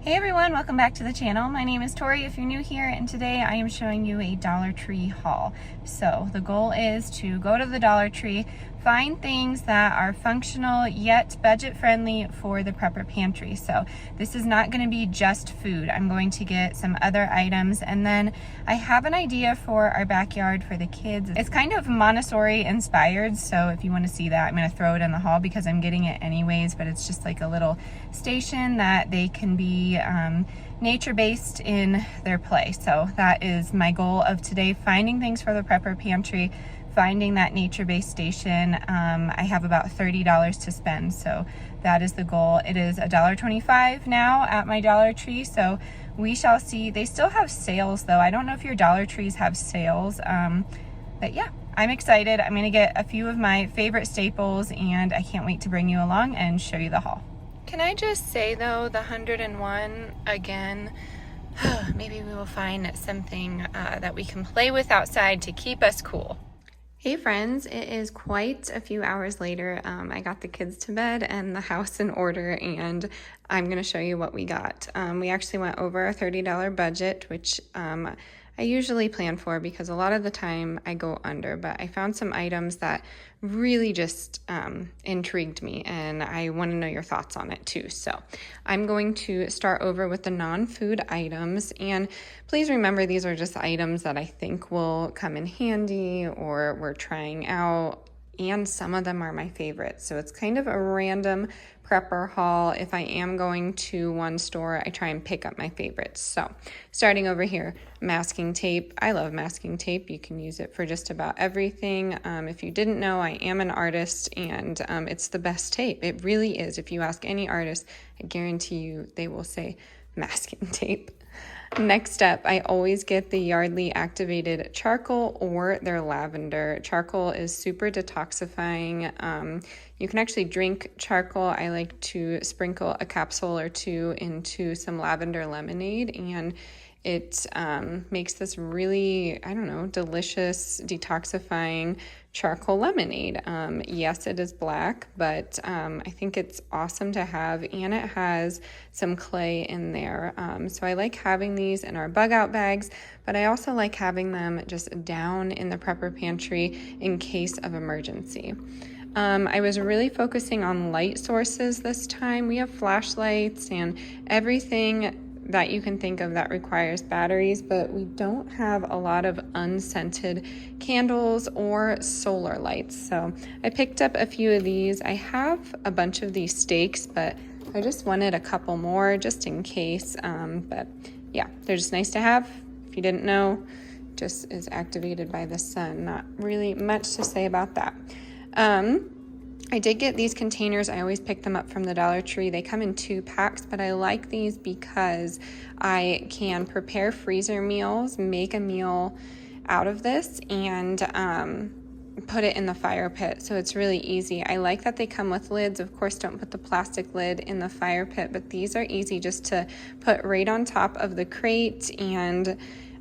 Hey everyone, welcome back to the channel. My name is Tori if you're new here, and today I am showing you a Dollar Tree haul. So the goal is to go to the Dollar Tree, find things that are functional yet budget friendly for the prepper pantry. So this is not going to be just food. I'm going to get some other items, and then I have an idea for our backyard for the kids. It's kind of Montessori inspired, so if you want to see that, I'm going to throw it in the haul because I'm getting it anyways, but it's just like a little station that they can be nature-based in their play. So that is my goal of today, finding things for the prepper pantry, finding that nature-based station. I have about $30 to spend, so that is the goal. It is $1.25 now at my Dollar Tree, so we shall see. They still have sales though. I don't know if your Dollar Trees have sales, but yeah, I'm excited. I'm gonna get a few of my favorite staples, and I can't wait to bring you along and show you the haul. Can I just say though, the 101 again, maybe we will find something that we can play with outside to keep us cool. Hey friends, it is quite a few hours later. I got the kids to bed and the house in order, and I'm going to show you what we got. We actually went over a $30 budget, which I usually plan for because a lot of the time I go under, but I found some items that really just intrigued me, and I want to know your thoughts on it too. So I'm going to start over with the non-food items, and please remember these are just items that I think will come in handy or we're trying out, and some of them are my favorites. So it's kind of a random prepper haul. If I am going to one store, I try and pick up my favorites. So starting over here, masking tape. I love masking tape. You can use it for just about everything. If you didn't know, I am an artist, and it's the best tape. It really is. If you ask any artist, I guarantee you they will say masking tape. Next up, I always get the Yardley activated charcoal or their lavender. Charcoal is super detoxifying. You can actually drink charcoal. I like to sprinkle a capsule or two into some lavender lemonade, and it makes this really, delicious, detoxifying charcoal lemonade. Yes, it is black, but I think it's awesome to have, and it has some clay in there. So I like having these in our bug out bags, but I also like having them just down in the prepper pantry in case of emergency. I was really focusing on light sources this time. We have flashlights and everything that you can think of that requires batteries, but we don't have a lot of unscented candles or solar lights. So I picked up a few of these. I have a bunch of these stakes, but I just wanted a couple more just in case. But yeah, they're just nice to have. If you didn't know, just is activated by the sun. Not really much to say about that. I did get these containers. I always pick them up from the Dollar Tree. They come in 2 packs, but I like these because I can prepare freezer meals, make a meal out of this, and put it in the fire pit. So it's really easy. I like that they come with lids. Of course, don't put the plastic lid in the fire pit, but these are easy just to put right on top of the crate, and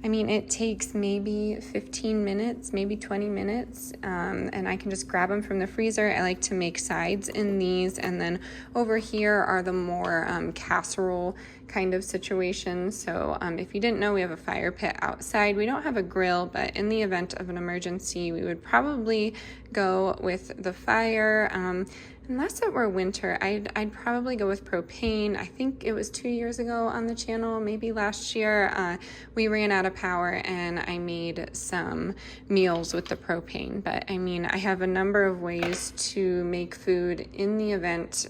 it takes maybe 15 minutes, maybe 20 minutes, and I can just grab them from the freezer. I like to make sides in these, and then over here are the more casserole kind of situations. So if you didn't know, we have a fire pit outside. We don't have a grill, but in the event of an emergency, we would probably go with the fire. Unless it were winter, I'd probably go with propane. I think it was 2 years ago on the channel, maybe last year, we ran out of power and I made some meals with the propane. But I have a number of ways to make food in the event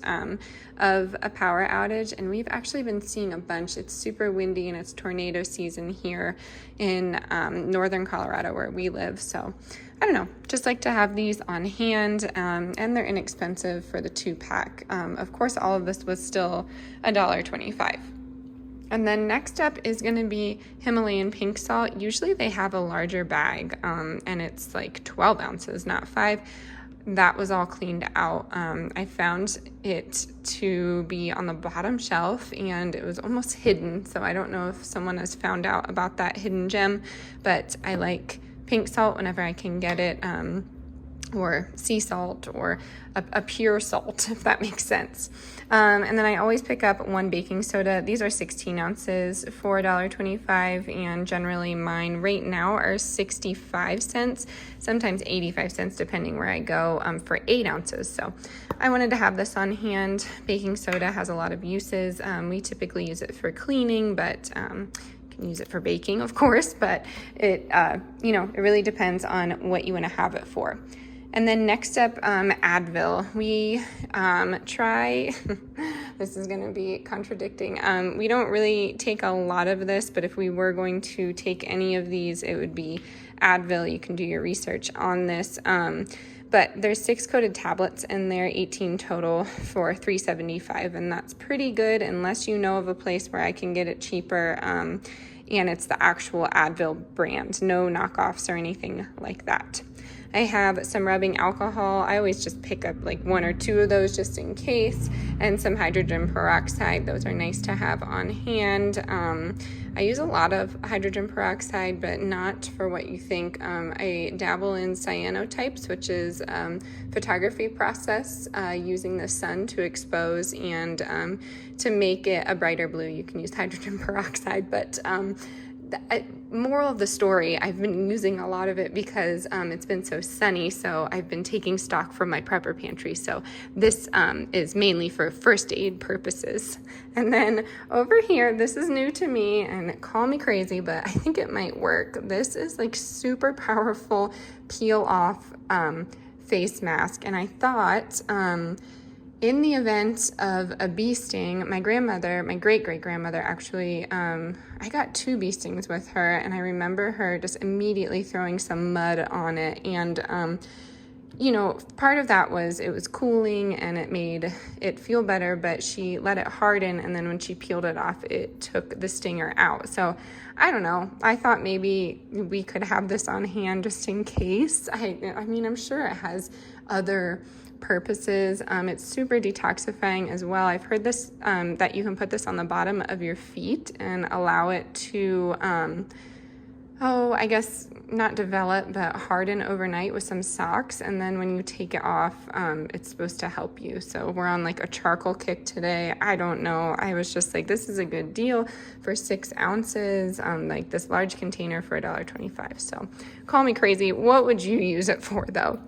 of a power outage, and we've actually been seeing a bunch. It's super windy and it's tornado season here in northern Colorado where we live. So I don't know, just like to have these on hand, and they're inexpensive for the 2-pack. Of course, all of this was still $1.25. And then next up is going to be Himalayan pink salt. Usually they have a larger bag, and it's like 12 ounces, not 5. That was all cleaned out. I found it to be on the bottom shelf, and it was almost hidden. So I don't know if someone has found out about that hidden gem, but I like pink salt whenever I can get it. or sea salt, or a pure salt, if that makes sense. And then I always pick up 1 baking soda. These are 16 ounces for $1.25, and generally mine right now are 65 cents, sometimes 85 cents depending where I go, for 8 ounces. So I wanted to have this on hand. Baking soda has a lot of uses. We typically use it for cleaning, but can use it for baking, of course, but it it really depends on what you want to have it for. And then next up, Advil. We try, this is going to be contradicting. We don't really take a lot of this, but if we were going to take any of these, it would be Advil. You can do your research on this. But there's 6 coated tablets in there, 18 total for $3.75, and that's pretty good unless you know of a place where I can get it cheaper, and it's the actual Advil brand, no knockoffs or anything like that. I have some rubbing alcohol. I always just pick up like 1 or 2 of those just in case, and some hydrogen peroxide. Those are nice to have on hand. I use a lot of hydrogen peroxide, but not for what you think. I dabble in cyanotypes, which is photography process using the sun to expose, and to make it a brighter blue, you can use hydrogen peroxide. But moral of the story, I've been using a lot of it because it's been so sunny, so I've been taking stock from my prepper pantry. So this is mainly for first aid purposes. And then over here, this is new to me, and call me crazy, but I think it might work. This is like super powerful peel off face mask, and I thought in the event of a bee sting, my great-great-grandmother actually, I got 2 bee stings with her, and I remember her just immediately throwing some mud on it. And, part of that was it was cooling and it made it feel better, but she let it harden, and then when she peeled it off, it took the stinger out. So I don't know. I thought maybe we could have this on hand just in case. I mean, I'm sure it has other purposes. It's super detoxifying as well. I've heard this, that you can put this on the bottom of your feet and allow it to, I guess not develop, but harden overnight with some socks. And then when you take it off, it's supposed to help you. So we're on like a charcoal kick today. I don't know. I was just like, this is a good deal for 6 ounces, like this large container for $1.25. So call me crazy. What would you use it for though?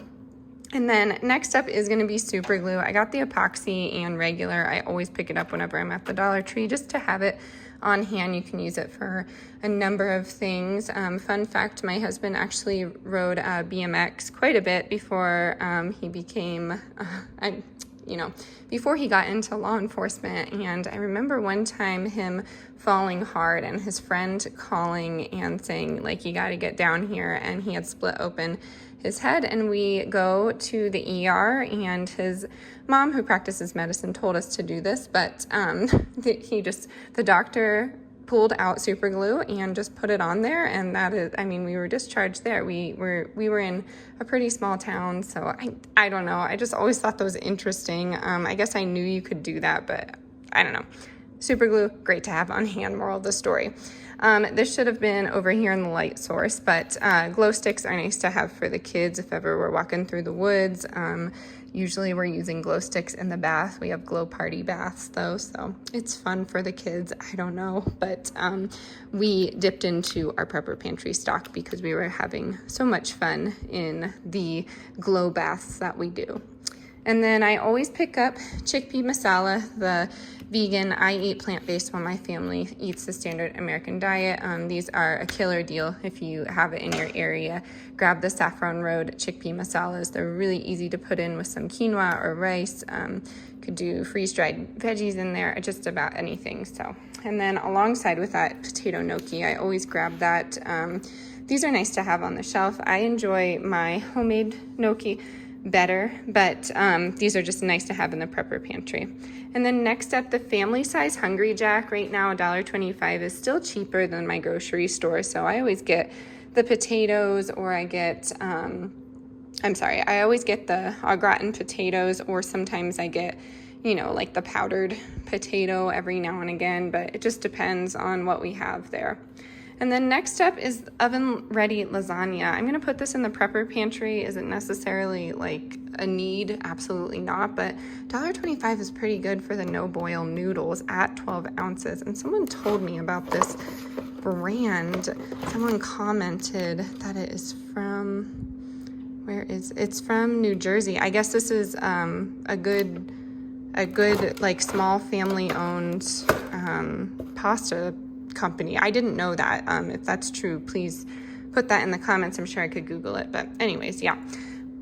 And then next up is going to be super glue. I got the epoxy and regular. I always pick it up whenever I'm at the Dollar Tree just to have it on hand. You can use it for a number of things. Fun fact, my husband actually rode BMX quite a bit before he became, before he got into law enforcement. And I remember one time him falling hard and his friend calling and saying, like, you got to get down here. And he had split open his head, and we go to the ER, and his mom, who practices medicine, told us to do this, but the doctor pulled out super glue and just put it on there, and that is, we were discharged there. We were in a pretty small town, so I don't know. I just always thought that was interesting. I guess I knew you could do that, but I don't know. Super glue, great to have on hand, moral of the story. This should have been over here in the light source, but glow sticks are nice to have for the kids if ever we're walking through the woods. Usually we're using glow sticks in the bath. We have glow party baths though, so it's fun for the kids. I don't know, but we dipped into our prepper pantry stock because we were having so much fun in the glow baths that we do. And then I always pick up Chickpea Masala, the vegan. I eat plant-based while my family eats the standard American diet. These are a killer deal if you have it in your area. Grab the Saffron Road Chickpea Masalas. They're really easy to put in with some quinoa or rice. Could do freeze-dried veggies in there, just about anything. So, and then alongside with that, potato gnocchi. I always grab that. These are nice to have on the shelf. I enjoy my homemade gnocchi better, but these are just nice to have in the prepper pantry. And then next up, the family size Hungry Jack. Right now, $1.25 is still cheaper than my grocery store, so I always get the potatoes, or I get, I always get the au gratin potatoes, or sometimes I get, like the powdered potato every now and again, but it just depends on what we have there. And then next up is oven ready lasagna. I'm gonna put this in the prepper pantry. Is it necessarily like a need? Absolutely not, but $1.25 is pretty good for the no boil noodles at 12 ounces. And someone told me about this brand. Someone commented that it is from, it's from New Jersey. I guess this is a good like small family owned pasta company. I didn't know that. If that's true, please put that in the comments. I'm sure I could Google it. But anyways, yeah,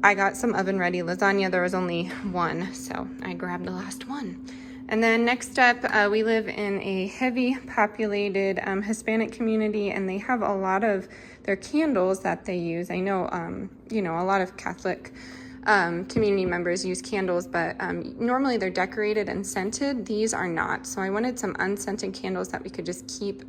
I got some oven ready lasagna. There was only one, so I grabbed the last one. And then next up, we live in a heavy populated Hispanic community, and they have a lot of their candles that they use. I know, you know, a lot of Catholic community members use candles, but normally they're decorated and scented. These are not. So I wanted some unscented candles that we could just keep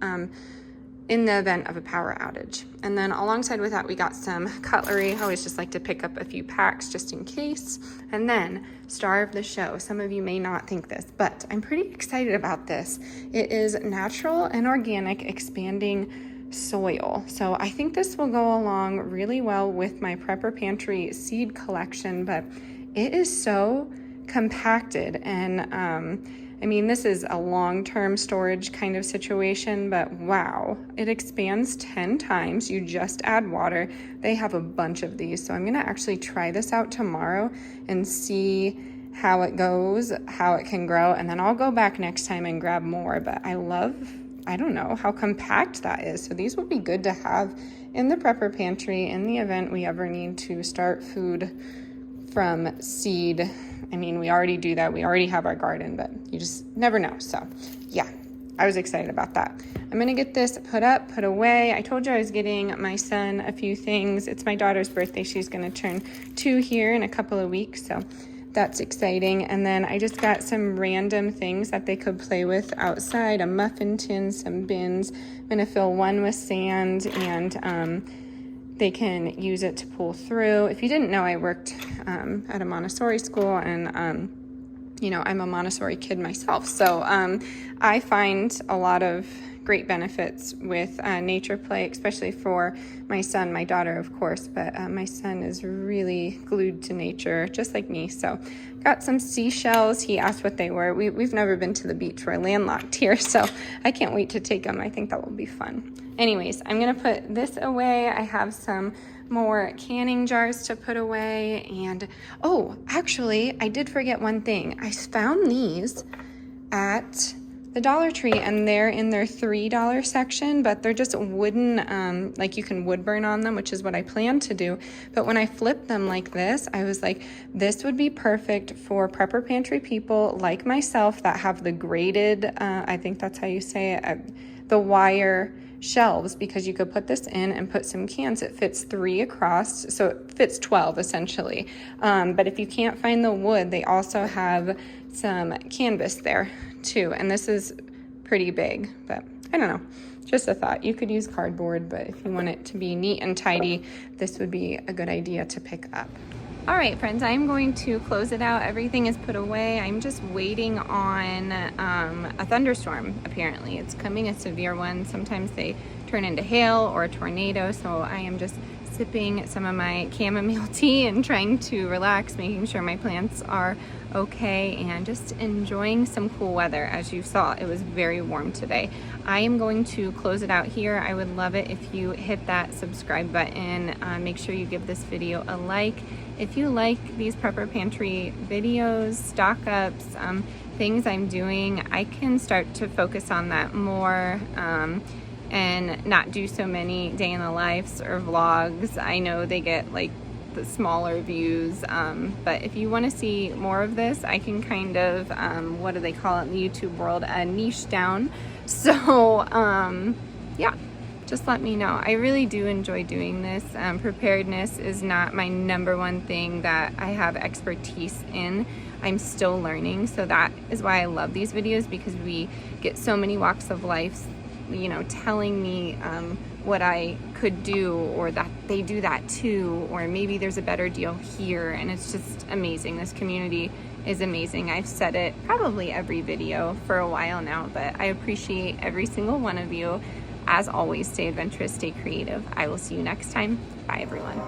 in the event of a power outage. And then alongside with that, we got some cutlery. I always just like to pick up a few packs just in case. And then star of the show. Some of you may not think this, but I'm pretty excited about this. It is natural and organic expanding soil. So I think this will go along really well with my prepper pantry seed collection, but it is so compacted. And I mean, this is a long-term storage kind of situation, but wow, it expands 10 times. You just add water. They have a bunch of these. So I'm gonna actually try this out tomorrow and see how it goes, how it can grow. And then I'll go back next time and grab more, but I don't know how compact that is. So these will be good to have in the prepper pantry in the event we ever need to start food from seed. I mean, we already do that. We already have our garden, but you just never know. So yeah, I was excited about that. I'm gonna get this put up, put away. I told you I was getting my son a few things. It's my daughter's birthday. She's gonna turn 2 here in a couple of weeks. So that's exciting. And then I just got some random things that they could play with outside, a muffin tin, some bins. I'm gonna fill one with sand, and they can use it to pull through. If you didn't know, I worked at a Montessori school, and you know, I'm a Montessori kid myself. So I find a lot of great benefits with nature play, especially for my son, my daughter, of course, but my son is really glued to nature, just like me. So got some seashells. He asked what they were. We've never been to the beach. We're landlocked here, so I can't wait to take them. I think that will be fun. Anyways, I'm gonna put this away. I have some more canning jars to put away. And oh, actually, I did forget one thing. I found these at the Dollar Tree, and they're in their $3 section, but they're just wooden, like you can wood burn on them, which is what I plan to do. But when I flipped them like this, I was like, this would be perfect for prepper pantry people like myself that have the graded, I think that's how you say it, the wire shelves, because you could put this in and put some cans. It fits 3 across, so it fits 12 essentially. But if you can't find the wood, they also have some canvas there too, and this is pretty big, but I don't know, just a thought. You could use cardboard, but if you want it to be neat and tidy, this would be a good idea to pick up. All right, friends, I'm going to close it out. Everything is put away. I'm just waiting on a thunderstorm. Apparently it's coming, a severe one. Sometimes they turn into hail or a tornado, so I am just sipping some of my chamomile tea and trying to relax, making sure my plants are okay, and just enjoying some cool weather. As you saw, it was very warm today. I am going to close it out here. I would love it if you hit that subscribe button. Make sure you give this video a like. If you like these prepper pantry videos, stock ups, things I'm doing, I can start to focus on that more, and not do so many day in the lives or vlogs. I know they get like the smaller views, but if you want to see more of this, I can kind of, what do they call it in the YouTube world, niche down. So yeah, just let me know. I really do enjoy doing this. Preparedness is not my #1 thing that I have expertise in. I'm still learning, so that is why I love these videos, because we get so many walks of life, you know, telling me what I could do, or that they do that too, or maybe there's a better deal here, and it's just amazing. This community is amazing. I've said it probably every video for a while now, but I appreciate every single one of you. As always, stay adventurous, stay creative. I will see you next time. Bye, everyone.